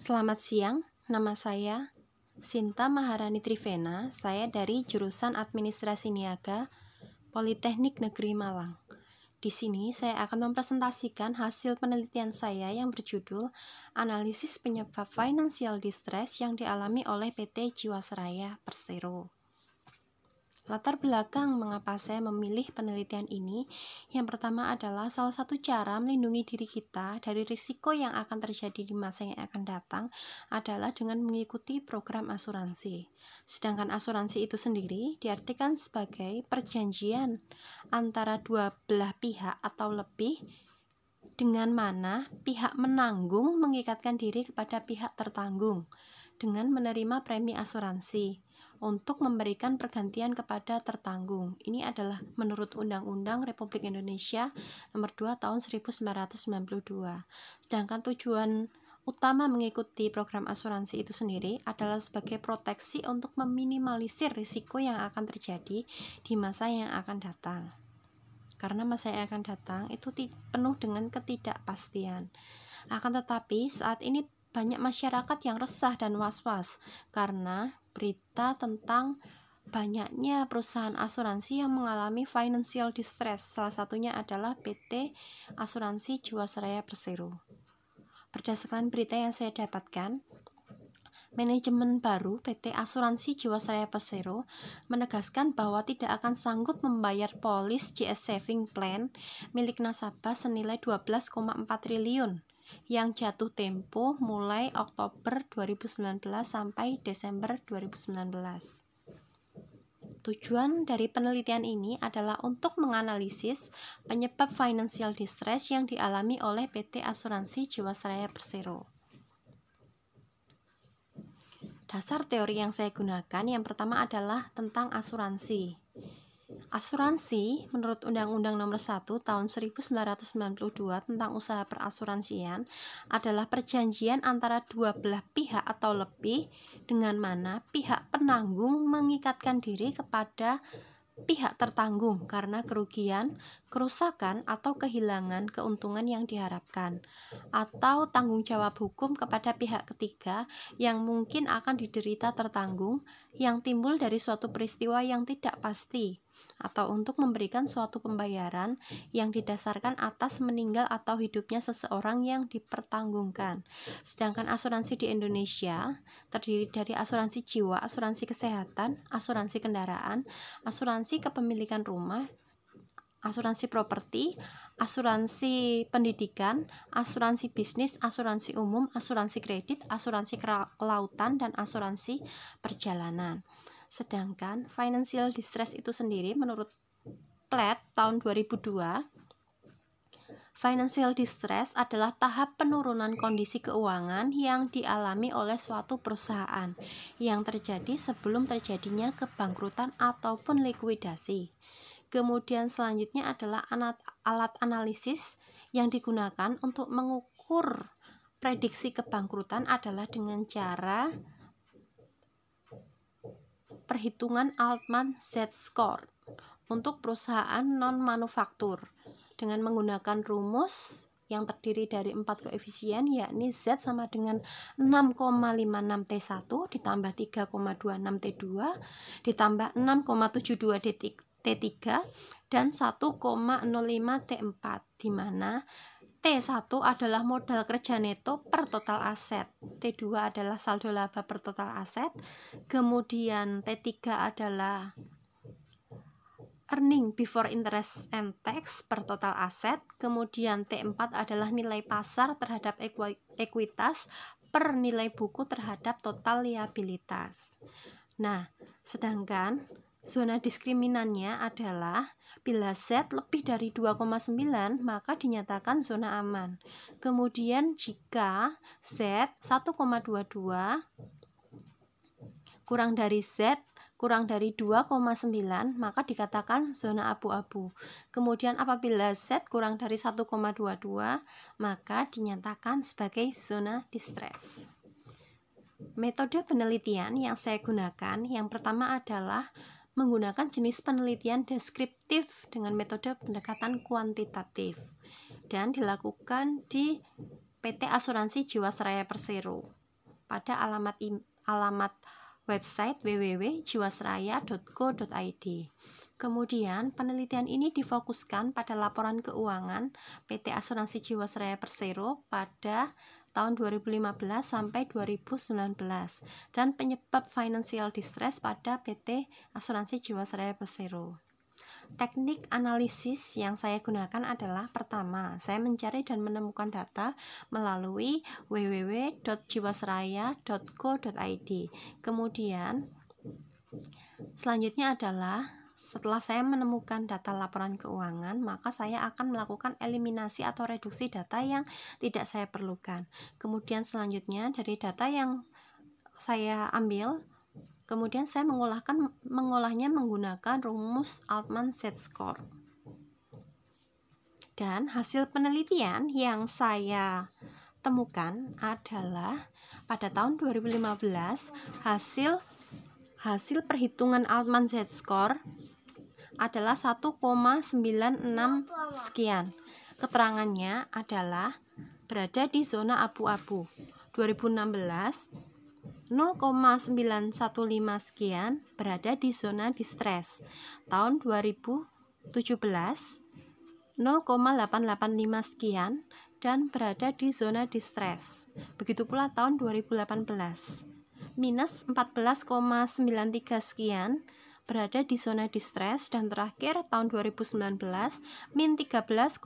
Selamat siang, nama saya Sinta Maharani Trivena. Saya dari jurusan Administrasi Niaga, Politeknik Negeri Malang. Di sini saya akan mempresentasikan hasil penelitian saya yang berjudul Analisis Penyebab Financial Distress yang dialami oleh PT Jiwasraya Persero. Latar belakang mengapa saya memilih penelitian ini, yang pertama adalah salah satu cara melindungi diri kita dari risiko yang akan terjadi di masa yang akan datang adalah dengan mengikuti program asuransi. Sedangkan asuransi itu sendiri diartikan sebagai perjanjian antara dua belah pihak atau lebih, dengan mana pihak menanggung mengikatkan diri kepada pihak tertanggung dengan menerima premi asuransi untuk memberikan pergantian kepada tertanggung. Ini adalah menurut Undang-Undang Republik Indonesia Nomor 2 Tahun 1992. Sedangkan tujuan utama mengikuti program asuransi itu sendiri adalah sebagai proteksi untuk meminimalisir risiko yang akan terjadi di masa yang akan datang. Karena masa yang akan datang itu penuh dengan ketidakpastian. Akan tetapi saat ini banyak masyarakat yang resah dan was-was karena berita tentang banyaknya perusahaan asuransi yang mengalami financial distress. Salah satunya adalah PT Asuransi Jiwasraya Persero. Berdasarkan berita yang saya dapatkan, manajemen baru PT Asuransi Jiwasraya Persero menegaskan bahwa tidak akan sanggup membayar polis GS Saving Plan milik nasabah senilai 12,4 triliun yang jatuh tempo mulai Oktober 2019 sampai Desember 2019. Tujuan dari penelitian ini adalah untuk menganalisis penyebab financial distress yang dialami oleh PT Asuransi Jiwasraya Persero. Dasar teori yang saya gunakan yang pertama adalah tentang asuransi. Asuransi menurut Undang-Undang Nomor 1 Tahun 1992 tentang usaha perasuransian adalah perjanjian antara dua belah pihak atau lebih, dengan mana pihak penanggung mengikatkan diri kepada pihak tertanggung karena kerugian, kerusakan, atau kehilangan keuntungan yang diharapkan, atau tanggung jawab hukum kepada pihak ketiga yang mungkin akan diderita tertanggung yang timbul dari suatu peristiwa yang tidak pasti, atau untuk memberikan suatu pembayaran yang didasarkan atas meninggal atau hidupnya seseorang yang dipertanggungkan. Sedangkan asuransi di Indonesia terdiri dari asuransi jiwa, asuransi kesehatan, asuransi kendaraan, asuransi kepemilikan rumah, asuransi properti, asuransi pendidikan, asuransi bisnis, asuransi umum, asuransi kredit, asuransi kelautan, dan asuransi perjalanan. Sedangkan financial distress itu sendiri menurut Platt tahun 2002, financial distress adalah tahap penurunan kondisi keuangan yang dialami oleh suatu perusahaan yang terjadi sebelum terjadinya kebangkrutan ataupun likuidasi. Kemudian selanjutnya adalah alat analisis yang digunakan untuk mengukur prediksi kebangkrutan adalah dengan cara perhitungan Altman Z-score untuk perusahaan non-manufaktur dengan menggunakan rumus yang terdiri dari 4 koefisien, yakni Z sama dengan 6,56 T1 ditambah 3,26 T2 ditambah 6,72 T3 dan 1,05 T4, di mana T1 adalah modal kerja neto per total aset, T2 adalah saldo laba per total aset, kemudian T3 adalah earning before interest and tax per total aset, kemudian T4 adalah nilai pasar terhadap ekuitas per nilai buku terhadap total liabilitas. Nah, sedangkan zona diskriminannya adalah bila Z lebih dari 2,9 maka dinyatakan zona aman. Kemudian jika Z 1,22 kurang dari Z kurang dari 2,9 maka dikatakan zona abu-abu. Kemudian apabila Z kurang dari 1,22 maka dinyatakan sebagai zona distress. Metode penelitian yang saya gunakan yang pertama adalah menggunakan jenis penelitian deskriptif dengan metode pendekatan kuantitatif dan dilakukan di PT Asuransi Jiwasraya Persero. pada alamat website www.jiwasraya.go.id. Kemudian, penelitian ini difokuskan pada laporan keuangan PT Asuransi Jiwasraya Persero pada tahun 2015 sampai 2019 dan penyebab financial distress pada PT Asuransi Jiwasraya Persero. Teknik analisis yang saya gunakan adalah pertama, saya mencari dan menemukan data melalui www.jiwasraya.go.id. Kemudian selanjutnya adalah setelah saya menemukan data laporan keuangan, maka saya akan melakukan eliminasi atau reduksi data yang tidak saya perlukan. Kemudian selanjutnya dari data yang saya ambil, kemudian saya mengolahnya menggunakan rumus Altman Z-score. Dan hasil penelitian yang saya temukan adalah pada tahun 2015 hasil perhitungan Altman Z-score adalah 1,96 sekian. Keterangannya adalah berada di zona abu-abu. 2016 0,915 sekian berada di zona distress. Tahun 2017 0,885 sekian dan berada di zona distress. Begitu pula tahun 2018 minus 14,93 sekian berada di zona distress, dan terakhir tahun 2019 min 13,558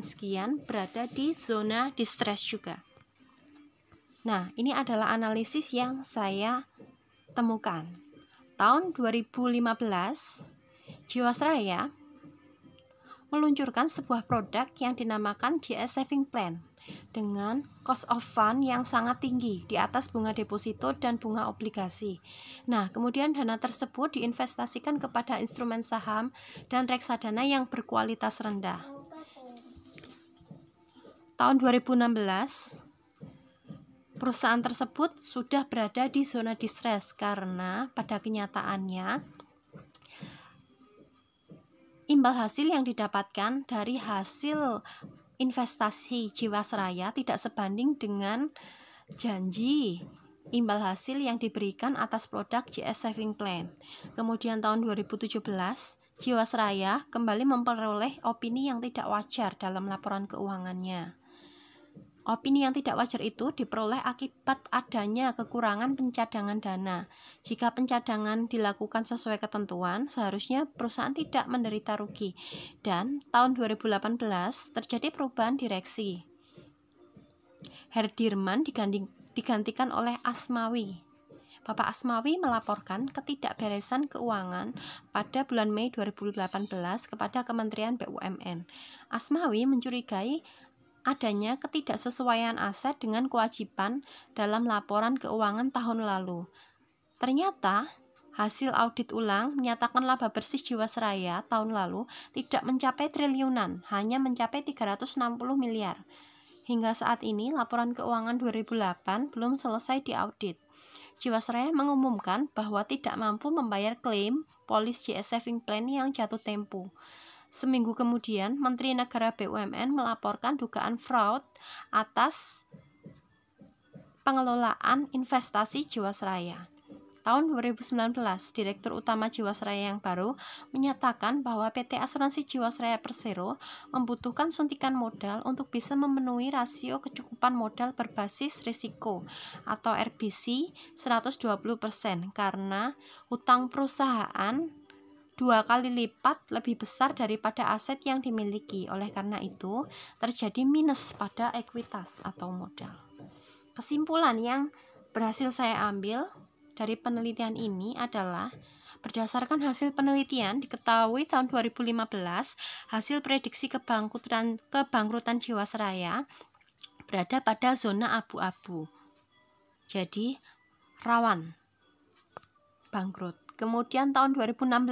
sekian berada di zona distress juga. Nah, ini adalah analisis yang saya temukan. Tahun 2015, Jiwasraya meluncurkan sebuah produk yang dinamakan JS Saving Plan dengan cost of fund yang sangat tinggi di atas bunga deposito dan bunga obligasi. Nah, kemudian dana tersebut diinvestasikan kepada instrumen saham dan reksadana yang berkualitas rendah. Tahun 2016, perusahaan tersebut sudah berada di zona distress karena pada kenyataannya imbal hasil yang didapatkan dari hasil investasi Jiwasraya tidak sebanding dengan janji imbal hasil yang diberikan atas produk JS Saving Plan. Kemudian tahun 2017, Jiwasraya kembali memperoleh opini yang tidak wajar dalam laporan keuangannya. Opini yang tidak wajar itu diperoleh akibat adanya kekurangan pencadangan dana. Jika pencadangan dilakukan sesuai ketentuan, seharusnya perusahaan tidak menderita rugi. Dan tahun 2018 terjadi perubahan direksi. Herdirman digantikan oleh Asmawi. Bapak Asmawi melaporkan ketidakberesan keuangan pada bulan Mei 2018 kepada Kementerian BUMN. Asmawi mencurigai adanya ketidaksesuaian aset dengan kewajiban dalam laporan keuangan tahun lalu. Ternyata, hasil audit ulang menyatakan laba bersih Jiwasraya tahun lalu tidak mencapai triliunan, hanya mencapai 360 miliar. Hingga saat ini, laporan keuangan 2008 belum selesai diaudit. Jiwasraya mengumumkan bahwa tidak mampu membayar klaim polis JS Saving Plan yang jatuh tempo. Seminggu kemudian, Menteri Negara BUMN melaporkan dugaan fraud atas pengelolaan investasi Jiwasraya. Tahun 2019, Direktur Utama Jiwasraya yang baru menyatakan bahwa PT Asuransi Jiwasraya Persero membutuhkan suntikan modal untuk bisa memenuhi rasio kecukupan modal berbasis risiko atau RBC 120% karena hutang perusahaan 2 kali lipat lebih besar daripada aset yang dimiliki. Oleh karena itu, terjadi minus pada ekuitas atau modal. Kesimpulan yang berhasil saya ambil dari penelitian ini adalah berdasarkan hasil penelitian diketahui tahun 2015 hasil prediksi kebangkrutan Jiwasraya berada pada zona abu-abu. Jadi rawan bangkrut. Kemudian tahun 2016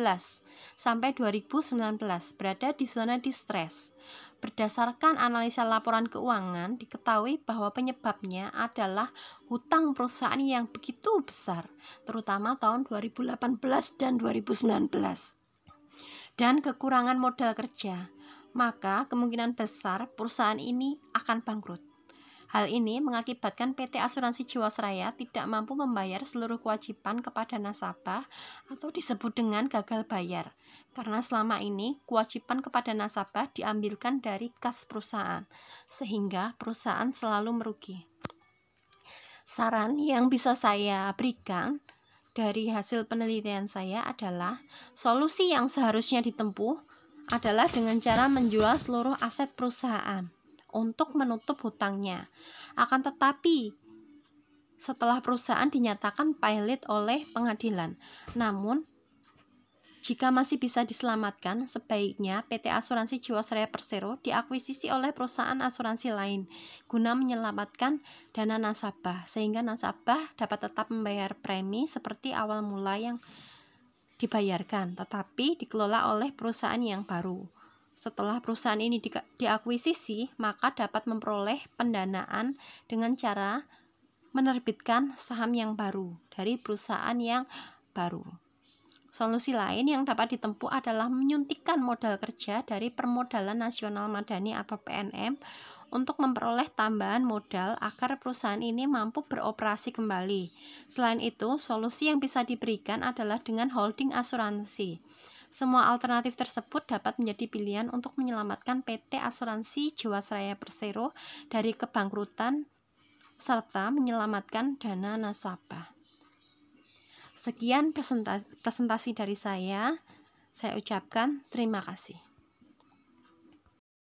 sampai 2019 berada di zona distress. Berdasarkan analisa laporan keuangan, diketahui bahwa penyebabnya adalah hutang perusahaan yang begitu besar, terutama tahun 2018 dan 2019, dan kekurangan modal kerja. Maka kemungkinan besar perusahaan ini akan bangkrut. Hal ini mengakibatkan PT Asuransi Jiwasraya tidak mampu membayar seluruh kewajiban kepada nasabah atau disebut dengan gagal bayar, karena selama ini kewajiban kepada nasabah diambilkan dari kas perusahaan, sehingga perusahaan selalu merugi. Saran yang bisa saya berikan dari hasil penelitian saya adalah solusi yang seharusnya ditempuh adalah dengan cara menjual seluruh aset perusahaan untuk menutup hutangnya. Akan tetapi, setelah perusahaan dinyatakan pilot oleh pengadilan, namun jika masih bisa diselamatkan, sebaiknya PT Asuransi Jiwasraya Persero diakuisisi oleh perusahaan asuransi lain guna menyelamatkan dana nasabah, sehingga nasabah dapat tetap membayar premi seperti awal mula yang dibayarkan, tetapi dikelola oleh perusahaan yang baru. Setelah perusahaan ini diakuisisi, maka dapat memperoleh pendanaan dengan cara menerbitkan saham yang baru dari perusahaan yang baru. Solusi lain yang dapat ditempuh adalah menyuntikkan modal kerja dari Permodalan Nasional Madani atau PNM untuk memperoleh tambahan modal agar perusahaan ini mampu beroperasi kembali. Selain itu, solusi yang bisa diberikan adalah dengan holding asuransi. Semua alternatif tersebut dapat menjadi pilihan untuk menyelamatkan PT Asuransi Jiwasraya Persero dari kebangkrutan serta menyelamatkan dana nasabah. Sekian presentasi dari saya ucapkan terima kasih.